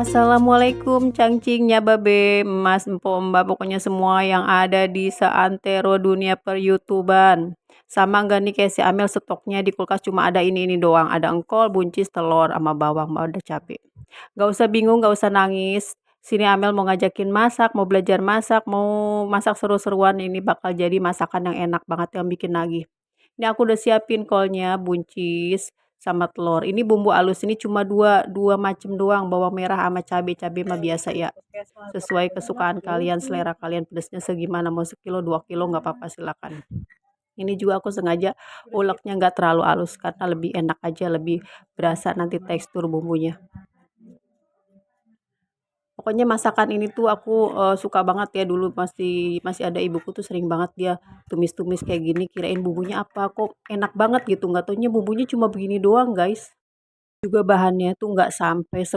Assalamualaikum cangcingnya babe, mas, empo, mbak, pokoknya semua yang ada di seantero dunia per-YouTuban. Sama nggak nih kayak si Amel, stoknya di kulkas cuma ada ini doang. Ada engkol, buncis, telur, sama bawang, mau ada cabai. Gak usah bingung, gak usah nangis. Sini Amel mau ngajakin masak, mau belajar masak, mau masak seru-seruan. Ini bakal jadi masakan yang enak banget yang bikin nagih. Ini aku udah siapin kolnya, buncis, sama telur. Ini bumbu halus ini cuma dua macam doang, bawang merah sama cabai. Cabai mah biasa ya. Sesuai kesukaan kalian, selera kalian pedasnya segimana, mau sekilo 2 kilo nggak apa-apa silakan. Ini juga aku sengaja uleknya nggak terlalu halus karena lebih enak aja, lebih berasa nanti tekstur bumbunya. Pokoknya masakan ini tuh aku, suka banget ya, dulu masih masih ada ibuku tuh sering banget dia tumis-tumis kayak gini, kirain bumbunya apa, kok enak banget gitu, nggak taunya bumbunya cuma begini doang guys. Juga bahannya tuh nggak sampai 10.000.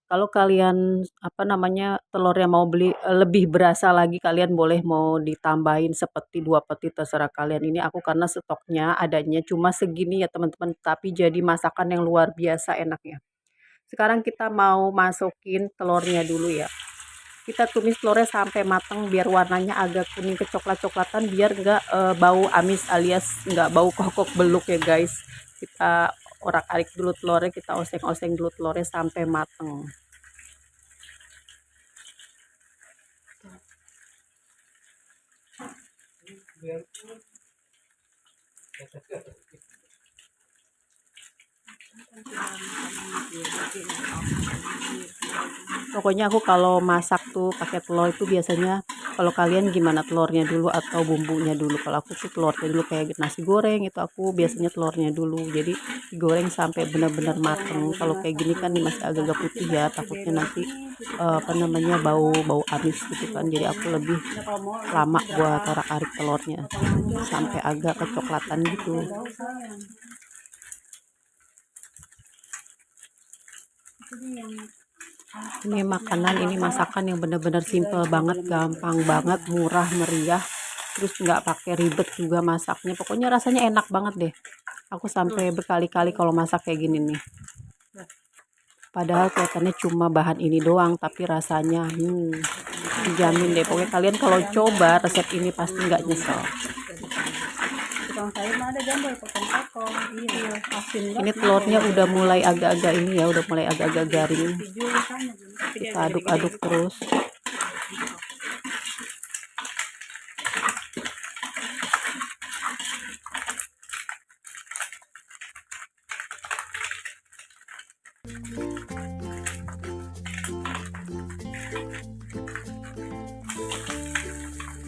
Kalau kalian, apa namanya, telurnya mau beli, lebih berasa lagi, kalian boleh mau ditambahin sepeti, 2 peti, terserah kalian. Ini aku karena stoknya adanya cuma segini ya teman-teman, tapi jadi masakan yang luar biasa enaknya. Sekarang kita mau masukin telurnya dulu ya. Kita tumis telurnya sampai matang biar warnanya agak kuning kecoklat-coklatan, biar nggak bau amis alias nggak bau kokok beluk ya guys. Kita orak-arik dulu telurnya, kita oseng-oseng dulu telurnya sampai matang. Pokoknya aku kalau masak tuh pakai telur itu biasanya, kalau kalian gimana, telurnya dulu atau bumbunya dulu? Kalau aku tuh telurnya dulu, kayak nasi goreng itu aku biasanya telurnya dulu. Jadi digoreng sampai benar-benar mateng. Kalau kayak gini kan masih agak-agak putih ya, takutnya nanti apa namanya, bau amis gitu kan. Jadi aku lebih lama buat orak-arik telurnya sampai agak kecoklatan gitu. Ini makanan, ini masakan yang benar-benar simple banget, gampang banget, murah meriah, terus nggak pakai ribet juga masaknya. Pokoknya rasanya enak banget deh. Aku sampai berkali-kali kalau masak kayak gini nih. Padahal kelihatannya cuma bahan ini doang, tapi rasanya dijamin deh. Pokoknya kalian kalau coba resep ini pasti nggak nyesel. Ini telurnya udah mulai agak-agak ini ya, udah mulai agak-agak garing. Kita aduk-aduk terus.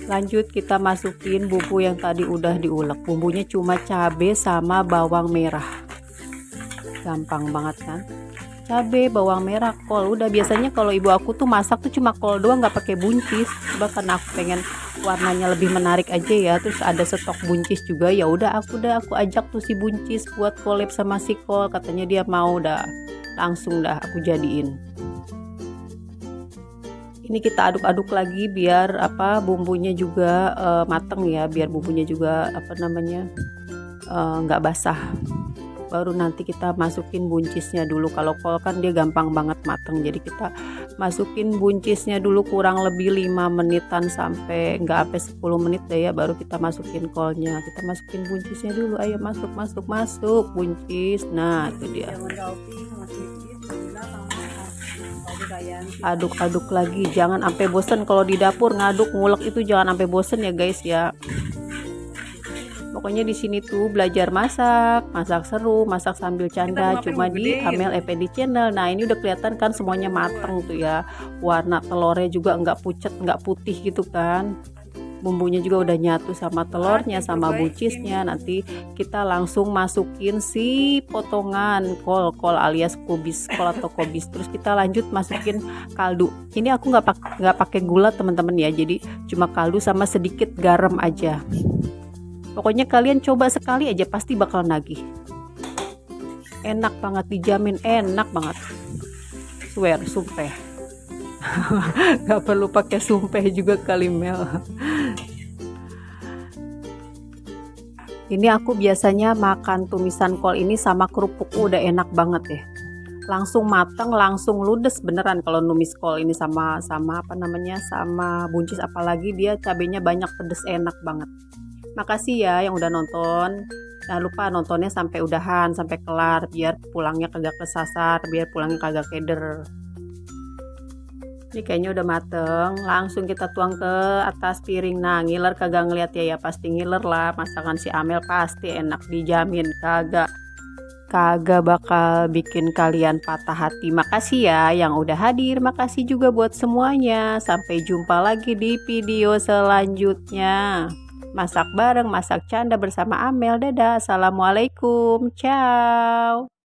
Lanjut kita masukin bumbu yang tadi udah diulek. Bumbunya cuma cabai sama bawang merah. Gampang banget kan? Cabai, bawang merah, kol. Udah, biasanya kalau ibu aku tuh masak tuh cuma kol doang, nggak pakai buncis. Coba karena aku pengen warnanya lebih menarik aja ya. Terus ada stok buncis juga. Ya udah aku ajak tuh si buncis buat collab sama si kol. Katanya dia mau, dah langsung dah aku jadiin. Ini kita aduk-aduk lagi biar apa bumbunya juga mateng ya, biar bumbunya juga apa namanya nggak basah. Baru nanti kita masukin buncisnya dulu. Kalau kol kan dia gampang banget mateng, jadi kita masukin buncisnya dulu kurang lebih 5 menitan, sampai nggak sampai 10 menit deh ya, baru kita masukin kolnya. Kita masukin buncisnya dulu, ayo masuk buncis. Nah itu dia, aduk-aduk lagi, jangan sampai bosen kalau di dapur ngaduk ngulek itu, jangan sampai bosen ya guys ya. Pokoknya di sini tuh belajar masak seru, masak sambil canda, cuma di Amel Effendi Channel. Nah ini udah kelihatan kan semuanya mateng tuh ya, warna telurnya juga nggak pucat, nggak putih gitu kan. Bumbunya juga udah nyatu sama telurnya sama buncisnya. Nanti kita langsung masukin si potongan kol alias kubis kol atau kobis. Terus kita lanjut masukin kaldu. Ini aku nggak pakai gula teman-teman ya, jadi cuma kaldu sama sedikit garam aja. Pokoknya kalian coba sekali aja pasti bakal nagih. Enak banget, dijamin enak banget. Swear, sumpah. Gak perlu pakai sumpah juga kali Mel. Ini aku biasanya makan tumisan kol ini sama kerupuk, udah enak banget deh. langsung matang, langsung ludes beneran kalau numis kol ini sama apa namanya, sama buncis, apalagi dia cabenya banyak, pedes, enak banget. Makasih ya yang udah nonton. Jangan lupa nontonnya sampai udahan, sampai kelar biar pulangnya kagak kesasar, biar pulangnya kagak keder. Ini kayaknya udah mateng, langsung kita tuang ke atas piring. Nah, ngiler kagak ngeliat ya? Ya pasti ngiler lah, masakan si Amel pasti enak, dijamin kagak kagak bakal bikin kalian patah hati. Makasih ya yang udah hadir, makasih juga buat semuanya. Sampai jumpa lagi di video selanjutnya. Masak bareng, masak canda bersama Amel. Dadah, assalamualaikum, ciao.